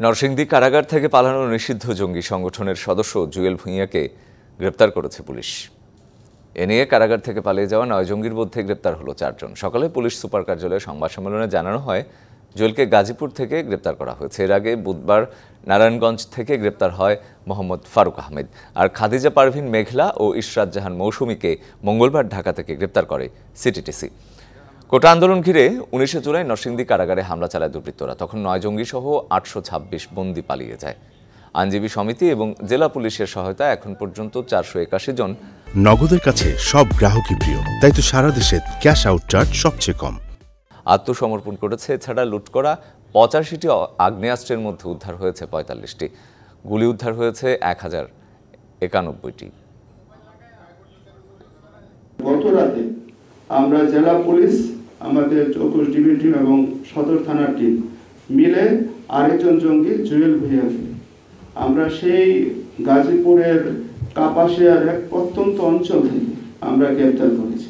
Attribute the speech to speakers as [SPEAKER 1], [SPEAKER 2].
[SPEAKER 1] নরসিংদী কারাগার থেকে পালানো নিষিদ্ধ জঙ্গি সংগঠনের সদস্য জুয়েল ভূঁইয়াকে গ্রেপ্তার করেছে পুলিশ। এ নিয়ে কারাগার থেকে পালিয়ে যাওয়া 9 জঙ্গির মধ্যে গ্রেপ্তার হলো 4 জন। সকালে পুলিশ সুপার কার্যালয়ে সংবাদ সম্মেলনে জানানো হয়, জুয়েলকে গাজীপুর থেকে গ্রেপ্তার করা হয়েছে। এর আগে বুধবার নারায়ণগঞ্জ থেকে গ্রেপ্তার হয় মোহাম্মদ ফারুক আহমেদ। আর খাদিজা পারভিন মেঘলা ও ইশরাত জাহান মৌসুমীকে মঙ্গলবার ঢাকা থেকে গ্রেপ্তার করে সিটিটিসি। কোটা আন্দোলন ঘিরে 19 জুলাই নরসিংদী কারাগারে হামলা চালায় দুর্বৃত্তরা। তখন 9 জঙ্গি সহ 826 বন্দী পালিয়ে যায়। আইনজীবী সমিতি এবং জেলা পুলিশের সহায়তায় এখন পর্যন্ত 481 জন।
[SPEAKER 2] নগদের কাছে সব গ্রাহকই প্রিয়, তাই তো সারা দেশে ক্যাশ আউট চার্জ সবচেয়ে কম।
[SPEAKER 1] আত্মসমর্পণ করেছে। এছাড়া লুট করা 85টি আগ্নেয়াস্ত্রের মধ্যে উদ্ধার হয়েছে 45টি, গুলি উদ্ধার হয়েছে 1091টি।
[SPEAKER 3] গত রাতে আমরা জেলা পুলিশ, আমাদের 24 ডিবি টিম এবং সদর থানার টিম মিলে আরেকজন জঙ্গি জুয়েল ভূঁইয়াকে আমরা সেই গাজীপুরের কাপাসিয়ার এক প্রত্যন্ত অঞ্চল থেকে আমরা গ্রেপ্তার করেছি।